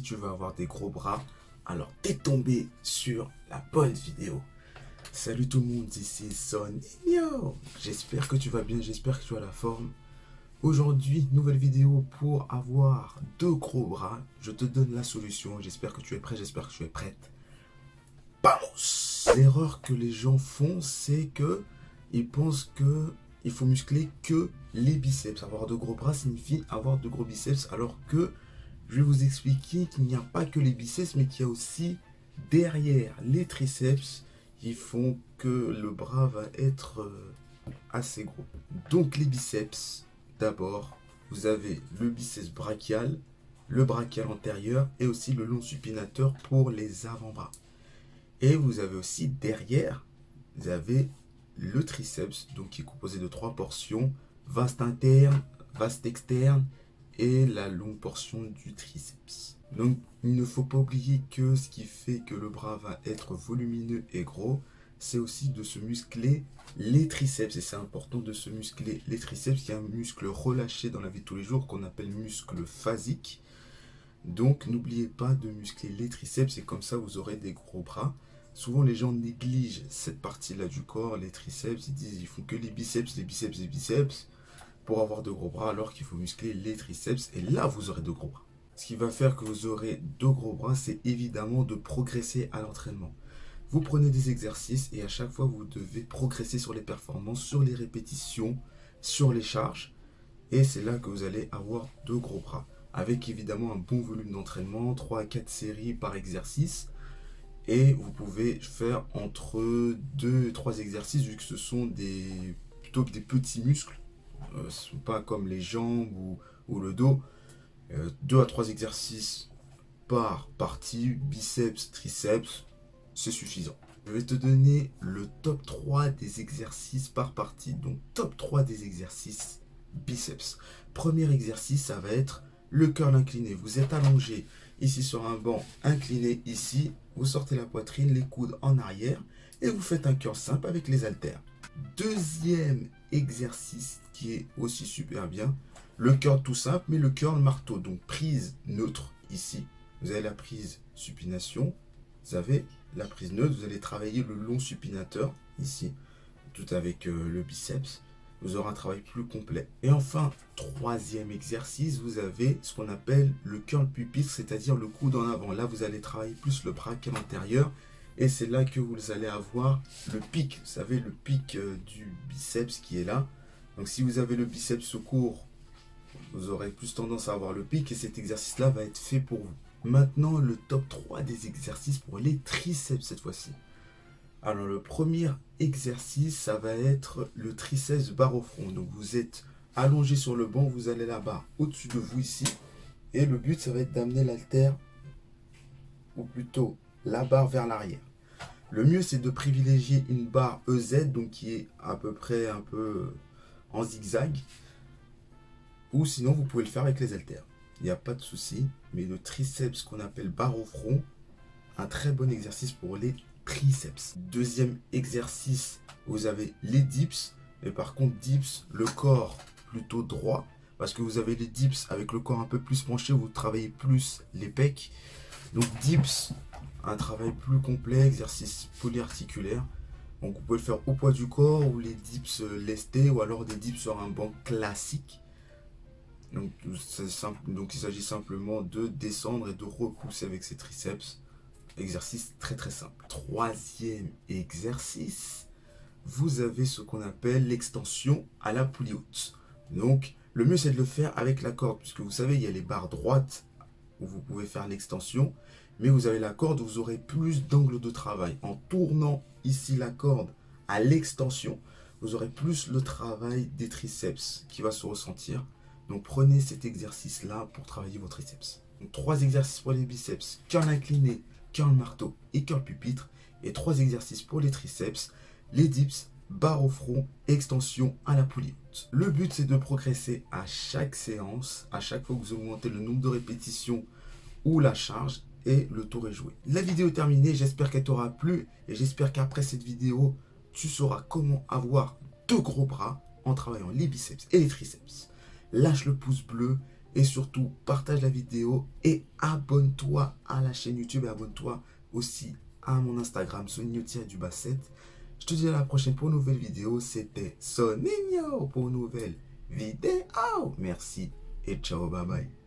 tu veux avoir des gros bras, alors t'es tombé sur la bonne vidéo. Salut tout le monde, ici Soninho. J'espère que tu vas bien, j'espère que tu as la forme. Aujourd'hui, nouvelle vidéo pour avoir deux gros bras. Je te donne la solution, j'espère que tu es prêt, j'espère que tu es prête. Vamos! L'erreur que les gens font, c'est que ils pensent que il faut muscler que les biceps. Avoir de gros bras signifie avoir de gros biceps, alors que je vais vous expliquer qu'il n'y a pas que les biceps, mais qu'il y a aussi derrière les triceps qui font que le bras va être assez gros. Donc les biceps, d'abord, vous avez le biceps brachial, le brachial antérieur et aussi le long supinateur pour les avant-bras. Et vous avez aussi derrière, vous avez le triceps, donc qui est composé de 3 portions, vaste interne, vaste externe et la longue portion du triceps. Donc il ne faut pas oublier que ce qui fait que le bras va être volumineux et gros, c'est aussi de se muscler les triceps. Et c'est important de se muscler les triceps, qui est un muscle relâché dans la vie de tous les jours qu'on appelle muscle phasique. Donc n'oubliez pas de muscler les triceps et comme ça vous aurez des gros bras. Souvent les gens négligent cette partie-là du corps, les triceps, ils disent ils font que les biceps, les biceps, les biceps pour avoir de gros bras, alors qu'il faut muscler les triceps et là vous aurez de gros bras. Ce qui va faire que vous aurez de gros bras, c'est évidemment de progresser à l'entraînement. Vous prenez des exercices et à chaque fois vous devez progresser sur les performances, sur les répétitions, sur les charges. Et c'est là que vous allez avoir de gros bras. Avec évidemment un bon volume d'entraînement, 3 à 4 séries par exercice. Et vous pouvez faire entre 2 et 3 exercices, vu que ce sont plutôt que des petits muscles. Ce ne sont pas comme les jambes ou le dos. 2 à 3 exercices par partie, biceps, triceps, c'est suffisant. Je vais te donner le top 3 des exercices par partie. Donc top 3 des exercices biceps. Premier exercice, ça va être le curl incliné. Vous êtes allongé ici sur un banc incliné ici. Vous sortez la poitrine, les coudes en arrière et vous faites un curl simple avec les haltères. Deuxième exercice qui est aussi super bien, le curl tout simple, mais le curl marteau. Donc prise neutre ici. Vous avez la prise supination. Vous avez la prise neutre. Vous allez travailler le long supinateur ici, tout avec le biceps. Vous aurez un travail plus complet. Et enfin, troisième exercice, vous avez ce qu'on appelle le curl pupitre, c'est-à-dire le coude en avant. Là, vous allez travailler plus le brachial antérieur. Et c'est là que vous allez avoir le pic. Vous savez, le pic du biceps qui est là. Donc, si vous avez le biceps court, vous aurez plus tendance à avoir le pic. Et cet exercice-là va être fait pour vous. Maintenant, le top 3 des exercices pour les triceps cette fois-ci. Alors, le premier exercice, ça va être le triceps barre au front. Donc, vous êtes allongé sur le banc, vous allez la barre au-dessus de vous ici. Et le but, ça va être d'amener l'haltère, ou plutôt la barre vers l'arrière. Le mieux, c'est de privilégier une barre EZ, donc qui est à peu près un peu en zigzag. Ou sinon, vous pouvez le faire avec les haltères. Il n'y a pas de souci. Mais le triceps qu'on appelle barre au front, un très bon exercice pour les triceps. Deuxième exercice, vous avez les dips. Mais par contre, dips, le corps plutôt droit. Parce que vous avez les dips avec le corps un peu plus penché, vous travaillez plus les pecs. Donc dips, un travail plus complet, exercice polyarticulaire. Donc vous pouvez le faire au poids du corps ou les dips lestés ou alors des dips sur un banc classique. Donc il s'agit simplement de descendre et de repousser avec ses triceps. Exercice très très simple. Troisième exercice, vous avez ce qu'on appelle l'extension à la poulie haute. Donc le mieux c'est de le faire avec la corde, puisque vous savez il y a les barres droites où vous pouvez faire l'extension, mais vous avez la corde où vous aurez plus d'angle de travail. En tournant ici la corde à l'extension, vous aurez plus le travail des triceps qui va se ressentir. Donc prenez cet exercice-là pour travailler vos triceps. Donc 3 exercices pour les biceps, curl incliné, curl marteau et curl pupitre. Et 3 exercices pour les triceps, les dips, barre au front, extension à la poulie haute. Le but, c'est de progresser à chaque séance, à chaque fois que vous augmentez le nombre de répétitions ou la charge, et le tour est joué. La vidéo est terminée, j'espère qu'elle t'aura plu et j'espère qu'après cette vidéo, tu sauras comment avoir de gros bras en travaillant les biceps et les triceps. Lâche le pouce bleu Et surtout, partage la vidéo et abonne-toi à la chaîne YouTube et abonne-toi aussi à mon Instagram, Soninho-7. Je te dis à la prochaine pour une nouvelle vidéo. C'était Soninho pour une nouvelle vidéo. Merci et ciao, bye bye.